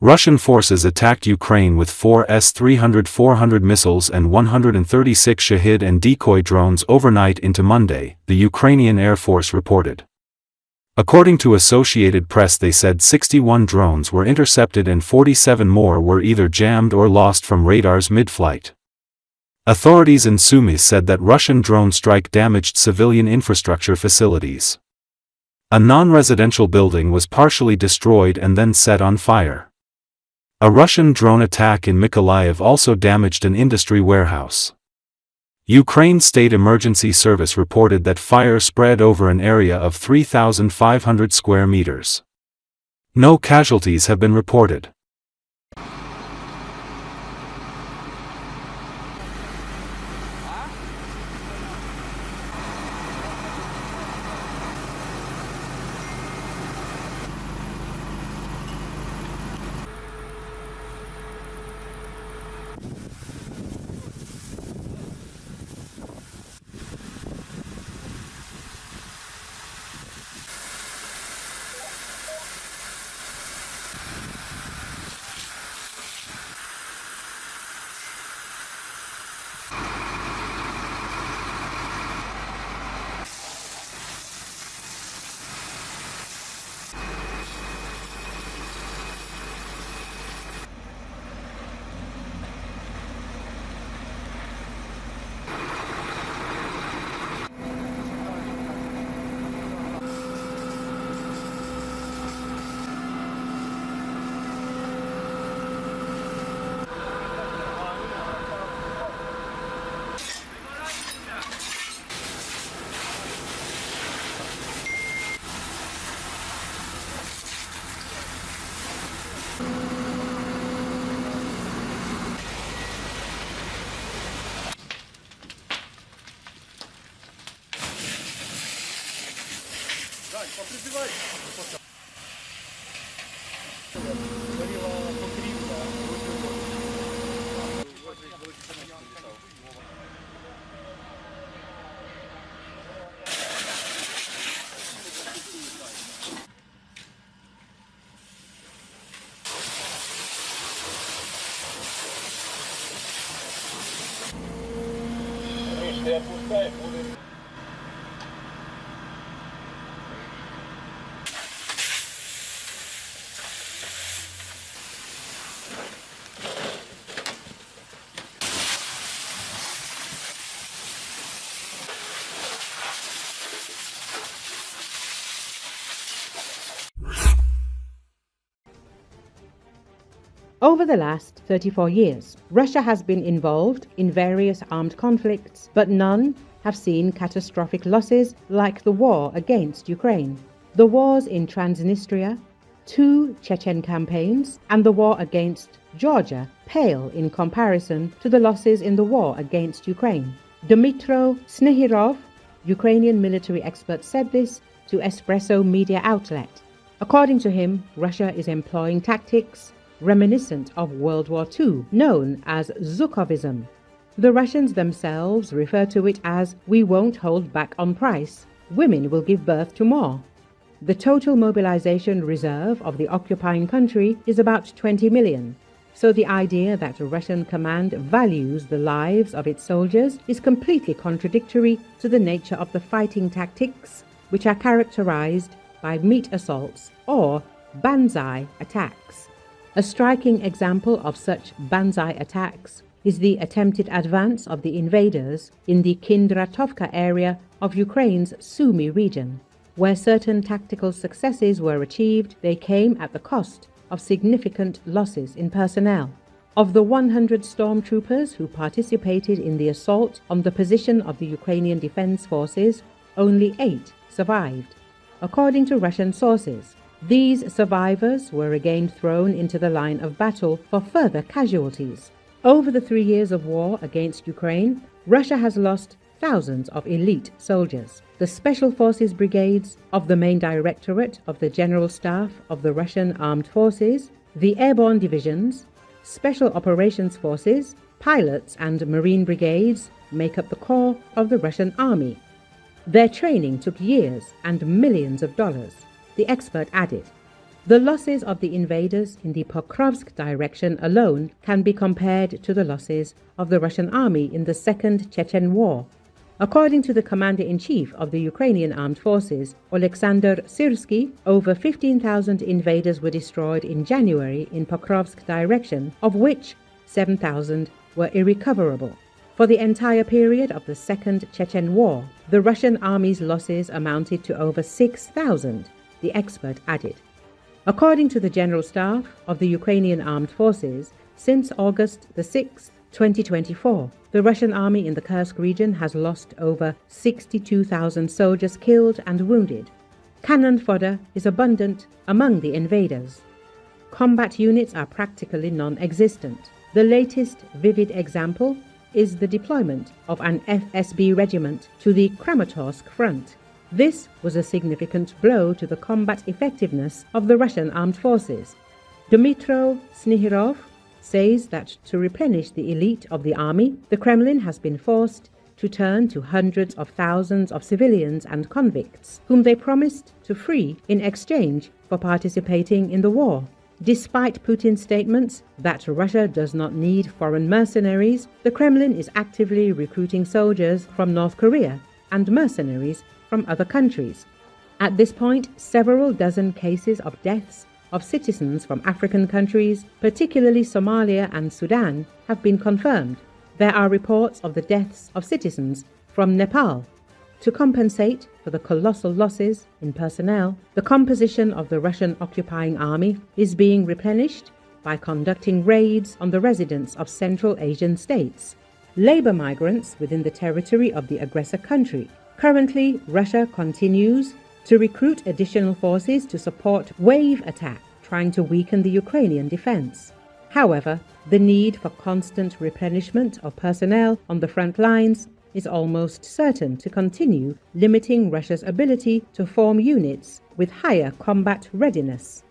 Russian forces attacked Ukraine with 4 S-300-400 missiles and 136 Shahed and decoy drones overnight into Monday, the Ukrainian Air Force reported. According to Associated Press, they said 61 drones were intercepted and 47 more were either jammed or lost from radars mid-flight. Authorities in Sumy said that Russian drone strike damaged civilian infrastructure facilities. A non-residential building was partially destroyed and then set on fire. A Russian drone attack in Mykolaiv also damaged an industry warehouse. Ukraine's State Emergency Service reported that fire spread over an area of 3,500 square meters. No casualties have been reported. Over the last 34 years, Russia has been involved in various armed conflicts, but none have seen catastrophic losses like the war against Ukraine. The wars in Transnistria, 2 Chechen campaigns, and the war against Georgia pale in comparison to the losses in the war against Ukraine. Dmytro Snehirov, Ukrainian military expert, said this to Espresso media outlet. According to him, Russia is employing tactics reminiscent of World War II, known as Zhukovism. The Russians themselves refer to it as "we won't hold back on price, women will give birth to more." The total mobilization reserve of the occupying country is about 20 million, so the idea that a Russian command values the lives of its soldiers is completely contradictory to the nature of the fighting tactics, which are characterized by meat assaults or banzai attacks. A striking example of such banzai attacks is the attempted advance of the invaders in the Kindratovka area of Ukraine's Sumy region. Where certain tactical successes were achieved, they came at the cost of significant losses in personnel. Of the 100 stormtroopers who participated in the assault on the position of the Ukrainian Defense Forces, only 8 survived. According to Russian sources, these survivors were again thrown into the line of battle for further casualties. Over the 3 years of war against Ukraine, Russia has lost thousands of elite soldiers. The Special Forces Brigades of the Main Directorate of the General Staff of the Russian Armed Forces, the Airborne Divisions, Special Operations Forces, pilots and Marine Brigades make up the core of the Russian Army. Their training took years and millions of dollars. The expert added, The losses of the invaders in the Pokrovsk direction alone can be compared to the losses of the Russian army in the Second Chechen War. According to the Commander-in-Chief of the Ukrainian Armed Forces, Oleksandr Syrsky, over 15,000 invaders were destroyed in January in Pokrovsk direction, of which 7,000 were irrecoverable. For the entire period of the Second Chechen War, the Russian army's losses amounted to over 6,000, the expert added. According to the General Staff of the Ukrainian Armed Forces, since August the 6th, 2024, the Russian army in the Kursk region has lost over 62,000 soldiers killed and wounded. Cannon fodder is abundant among the invaders. Combat units are practically non-existent. The latest vivid example is the deployment of an FSB regiment to the Kramatorsk front. This was a significant blow to the combat effectiveness of the Russian armed forces. Dmytro Snihirov says that to replenish the elite of the army, the Kremlin has been forced to turn to hundreds of thousands of civilians and convicts, whom they promised to free in exchange for participating in the war. Despite Putin's statements that Russia does not need foreign mercenaries, the Kremlin is actively recruiting soldiers from North Korea and mercenaries from other countries. At this point, several dozen cases of deaths of citizens from African countries, particularly Somalia and Sudan, have been confirmed. There are reports of the deaths of citizens from Nepal. To compensate for the colossal losses in personnel, the composition of the Russian occupying army is being replenished by conducting raids on the residents of Central Asian states, labor migrants within the territory of the aggressor country. Currently, Russia continues to recruit additional forces to support wave attack, trying to weaken the Ukrainian defense. However, the need for constant replenishment of personnel on the front lines is almost certain to continue limiting Russia's ability to form units with higher combat readiness.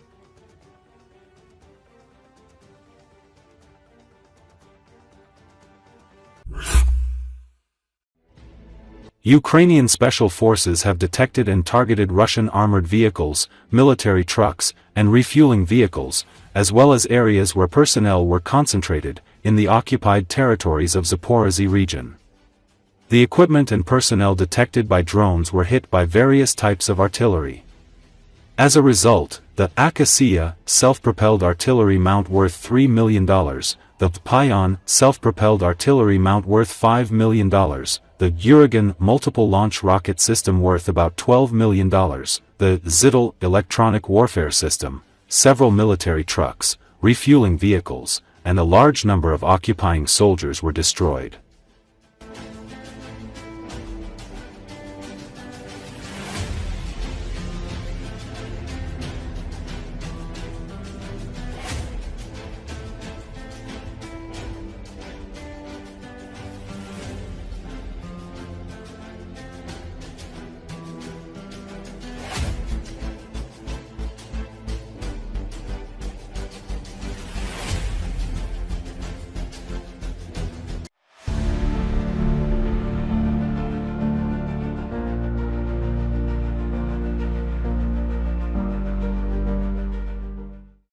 Ukrainian special forces have detected and targeted Russian armored vehicles, military trucks, and refueling vehicles, as well as areas where personnel were concentrated, in the occupied territories of Zaporozhye region. The equipment and personnel detected by drones were hit by various types of artillery. As a result, the Akasiya self-propelled artillery mount worth $3 million, the Payan self-propelled artillery mount worth $5 million, the Uragan multiple launch rocket system worth about $12 million, the Zittel electronic warfare system, several military trucks, refueling vehicles, and a large number of occupying soldiers were destroyed.